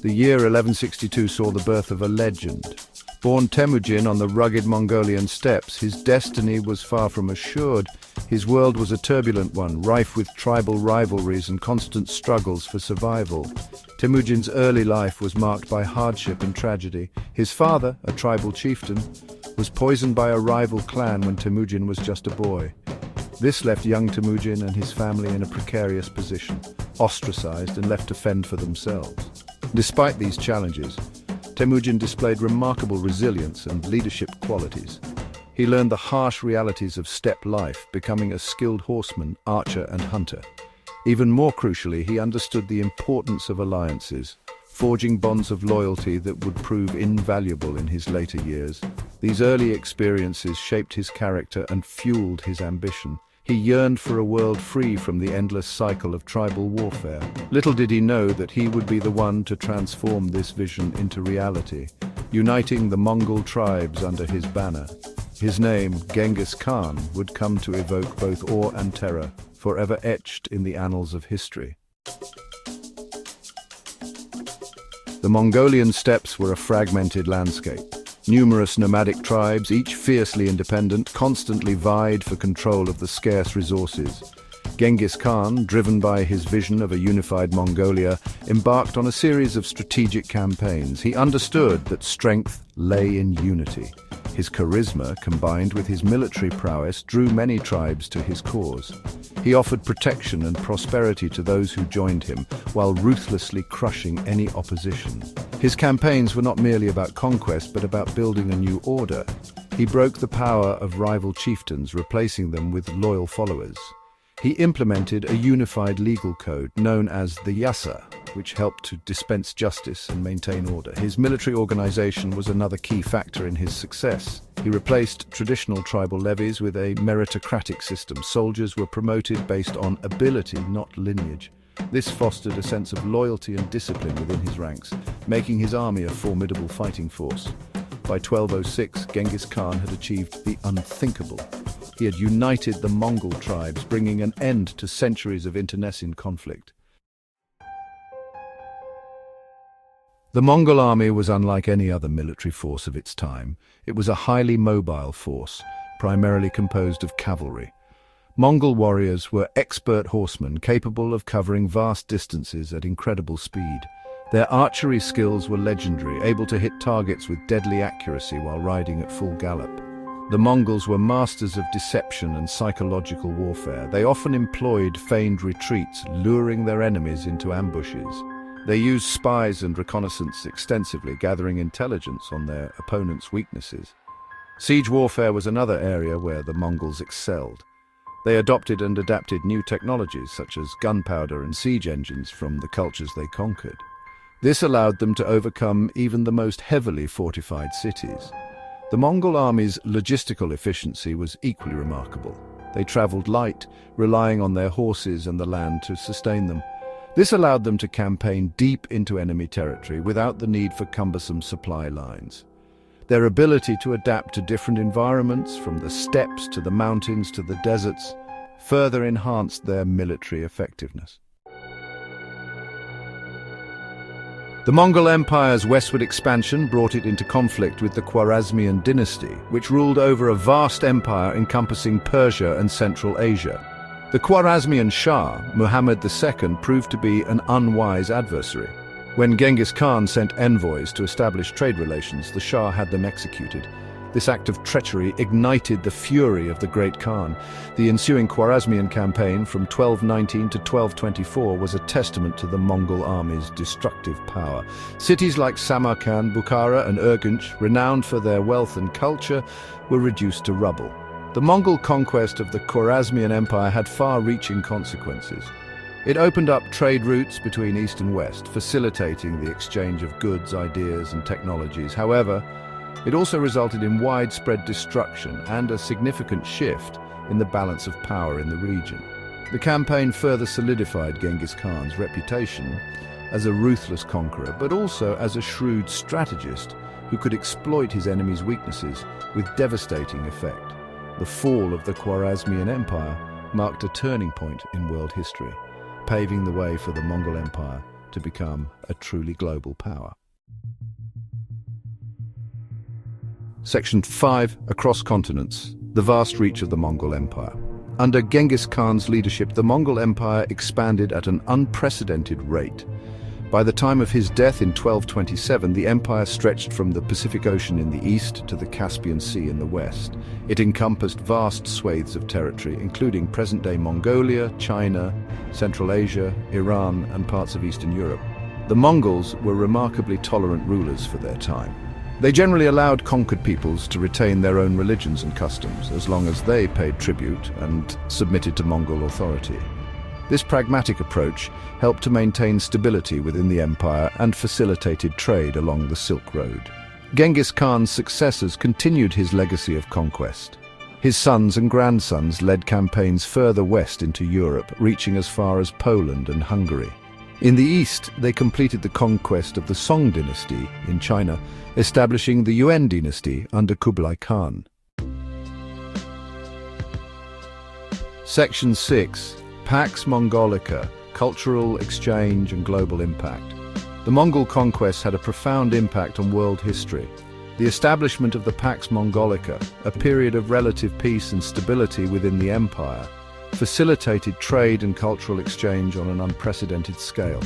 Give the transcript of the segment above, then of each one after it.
The year 1162 saw the birth of a legend. Born Temujin on the rugged Mongolian steppes, his destiny was far from assured. His world was a turbulent one, rife with tribal rivalries and constant struggles for survival. Temujin's early life was marked by hardship and tragedy. His father, a tribal chieftain, was poisoned by a rival clan when Temujin was just a boy. This left young Temujin and his family in a precarious position, ostracized and left to fend for themselves. Despite these challenges, Temujin displayed remarkable resilience and leadership qualities. He learned the harsh realities of steppe life, becoming a skilled horseman, archer and hunter. Even more crucially, he understood the importance of alliances, forging bonds of loyalty that would prove invaluable in his later years. These early experiences shaped his character and fueled his ambition. He yearned for a world free from the endless cycle of tribal warfare. Little did he know that he would be the one to transform this vision into reality, uniting the Mongol tribes under his banner. His name, Genghis Khan, would come to evoke both awe and terror, forever etched in the annals of history. The Mongolian steppes were a fragmented landscape. Numerous nomadic tribes, each fiercely independent, constantly vied for control of the scarce resources. Genghis Khan, driven by his vision of a unified Mongolia, embarked on a series of strategic campaigns. He understood that strength lay in unity. His charisma, combined with his military prowess, drew many tribes to his cause. He offered protection and prosperity to those who joined him, while ruthlessly crushing any opposition. His campaigns were not merely about conquest, but about building a new order. He broke the power of rival chieftains, replacing them with loyal followers. He implemented a unified legal code known as the Yasa, which helped to dispense justice and maintain order. His military organization was another key factor in his success. He replaced traditional tribal levies with a meritocratic system. Soldiers were promoted based on ability, not lineage. This fostered a sense of loyalty and discipline within his ranks, making his army a formidable fighting force. By 1206, Genghis Khan had achieved the unthinkable. He had united the Mongol tribes, bringing an end to centuries of internecine conflict. The Mongol army was unlike any other military force of its time. It was a highly mobile force, primarily composed of cavalry. Mongol warriors were expert horsemen capable of covering vast distances at incredible speed. Their archery skills were legendary, able to hit targets with deadly accuracy while riding at full gallop. The Mongols were masters of deception and psychological warfare. They often employed feigned retreats, luring their enemies into ambushes. They used spies and reconnaissance extensively, gathering intelligence on their opponents' weaknesses. Siege warfare was another area where the Mongols excelled. They adopted and adapted new technologies such as gunpowder and siege engines from the cultures they conquered. This allowed them to overcome even the most heavily fortified cities. The Mongol army's logistical efficiency was equally remarkable. They traveled light, relying on their horses and the land to sustain them. This allowed them to campaign deep into enemy territory without the need for cumbersome supply lines. Their ability to adapt to different environments, from the steppes to the mountains to the deserts, further enhanced their military effectiveness. The Mongol Empire's westward expansion brought it into conflict with the Khwarezmian dynasty, which ruled over a vast empire encompassing Persia and Central Asia. The Khwarezmian Shah, Muhammad II, proved to be an unwise adversary. When Genghis Khan sent envoys to establish trade relations, the Shah had them executed. This act of treachery ignited the fury of the Great Khan. The ensuing Khwarezmian campaign from 1219 to 1224 was a testament to the Mongol army's destructive power. Cities like Samarkand, Bukhara and Urgench, renowned for their wealth and culture, were reduced to rubble. The Mongol conquest of the Khwarezmian Empire had far-reaching consequences. It opened up trade routes between East and West, facilitating the exchange of goods, ideas and technologies. However, it also resulted in widespread destruction and a significant shift in the balance of power in the region. The campaign further solidified Genghis Khan's reputation as a ruthless conqueror, but also as a shrewd strategist who could exploit his enemies' weaknesses with devastating effect. The fall of the Khwarezmian Empire marked a turning point in world history. paving the way for the Mongol Empire to become a truly global power. Section 5. Across continents, the vast reach of the Mongol Empire. Under Genghis Khan's leadership, the Mongol Empire expanded at an unprecedented rate. By the time of his death in 1227, the empire stretched from the Pacific Ocean in the east to the Caspian Sea in the west. It encompassed vast swathes of territory, including present-day Mongolia, China, Central Asia, Iran, and parts of Eastern Europe. The Mongols were remarkably tolerant rulers for their time. They generally allowed conquered peoples to retain their own religions and customs, as long as they paid tribute and submitted to Mongol authority. This pragmatic approach helped to maintain stability within the empire and facilitated trade along the Silk Road. Genghis Khan's successors continued his legacy of conquest. His sons and grandsons led campaigns further west into Europe, reaching as far as Poland and Hungary. In the east, they completed the conquest of the Song dynasty in China, establishing the Yuan dynasty under Kublai Khan. Section 6. Pax Mongolica, Cultural Exchange and Global Impact. The Mongol conquest had a profound impact on world history. The establishment of the Pax Mongolica, a period of relative peace and stability within the empire, facilitated trade and cultural exchange on an unprecedented scale.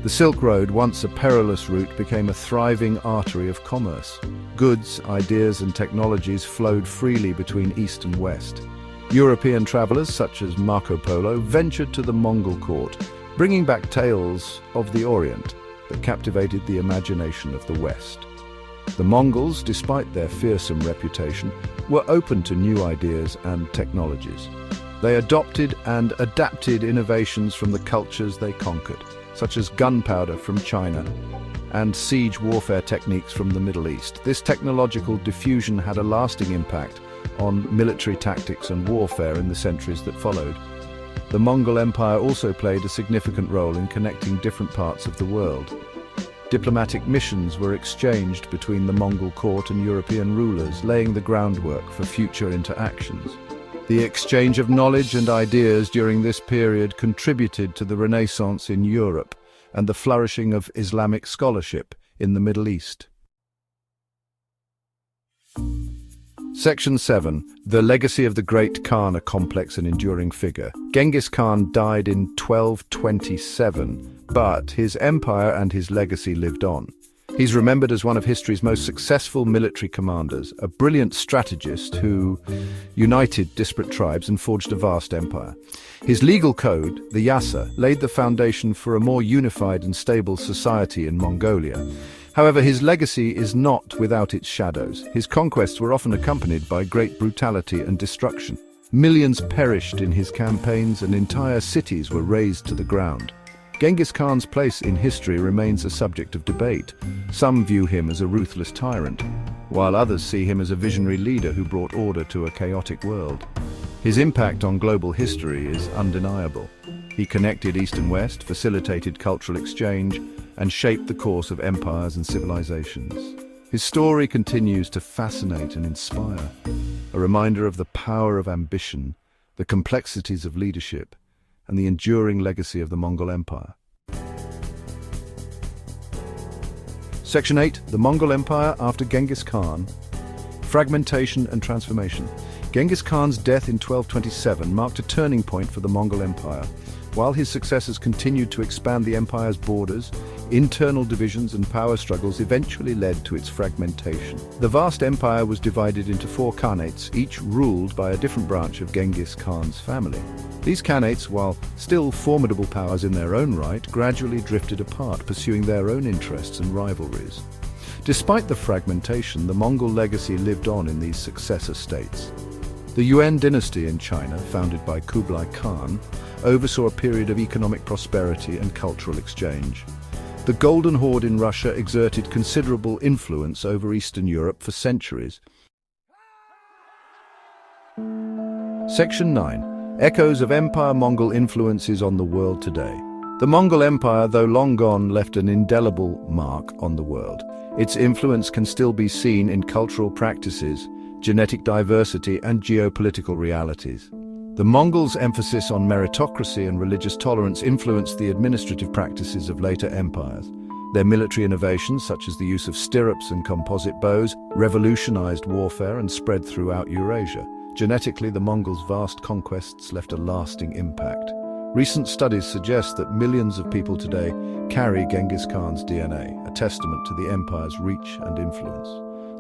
The Silk Road, once a perilous route, became a thriving artery of commerce. Goods, ideas, and technologies flowed freely between East and West. European travelers, such as Marco Polo, ventured to the Mongol court, bringing back tales of the Orient that captivated the imagination of the West. The Mongols, despite their fearsome reputation, were open to new ideas and technologies. They adopted and adapted innovations from the cultures they conquered, such as gunpowder from China and siege warfare techniques from the Middle East. This technological diffusion had a lasting impact on military tactics and warfare in the centuries that followed. The Mongol Empire also played a significant role in connecting different parts of the world. Diplomatic missions were exchanged between the Mongol court and European rulers, laying the groundwork for future interactions. The exchange of knowledge and ideas during this period contributed to the Renaissance in Europe and the flourishing of Islamic scholarship in the Middle East. Section 7. The legacy of the Great Khan, a complex and enduring figure. Genghis Khan died in 1227, but his empire and his legacy lived on. He's remembered as one of history's most successful military commanders, a brilliant strategist who united disparate tribes and forged a vast empire. His legal code, the Yasa, laid the foundation for a more unified and stable society in Mongolia. However, his legacy is not without its shadows. His conquests were often accompanied by great brutality and destruction. Millions perished in his campaigns and entire cities were razed to the ground. Genghis Khan's place in history remains a subject of debate. Some view him as a ruthless tyrant, while others see him as a visionary leader who brought order to a chaotic world. His impact on global history is undeniable. He connected East and West, facilitated cultural exchange, and shaped the course of empires and civilizations. His story continues to fascinate and inspire, a reminder of the power of ambition, the complexities of leadership, and the enduring legacy of the Mongol Empire. Section 8. The Mongol Empire after Genghis Khan. Fragmentation and Transformation. Genghis Khan's death in 1227 marked a turning point for the Mongol Empire. While his successors continued to expand the empire's borders, internal divisions and power struggles eventually led to its fragmentation. The vast empire was divided into 4 khanates, each ruled by a different branch of Genghis Khan's family. These khanates, while still formidable powers in their own right, gradually drifted apart, pursuing their own interests and rivalries. Despite the fragmentation, the Mongol legacy lived on in these successor states. The Yuan dynasty in China, founded by Kublai Khan, oversaw a period of economic prosperity and cultural exchange. The Golden Horde in Russia exerted considerable influence over Eastern Europe for centuries. Section 9. Echoes of Empire-Mongol influences on the world today. The Mongol Empire, though long gone, left an indelible mark on the world. Its influence can still be seen in cultural practices, genetic diversity, and geopolitical realities. The Mongols' emphasis on meritocracy and religious tolerance influenced the administrative practices of later empires. Their military innovations, such as the use of stirrups and composite bows, revolutionized warfare and spread throughout Eurasia. Genetically, the Mongols' vast conquests left a lasting impact. Recent studies suggest that millions of people today carry Genghis Khan's DNA, a testament to the empire's reach and influence.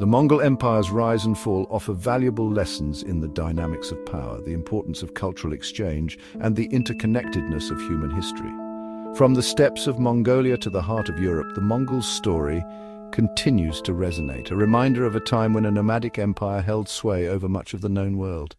The Mongol Empire's rise and fall offer valuable lessons in the dynamics of power, the importance of cultural exchange, and the interconnectedness of human history. From the steppes of Mongolia to the heart of Europe, the Mongols' story continues to resonate, a reminder of a time when a nomadic empire held sway over much of the known world.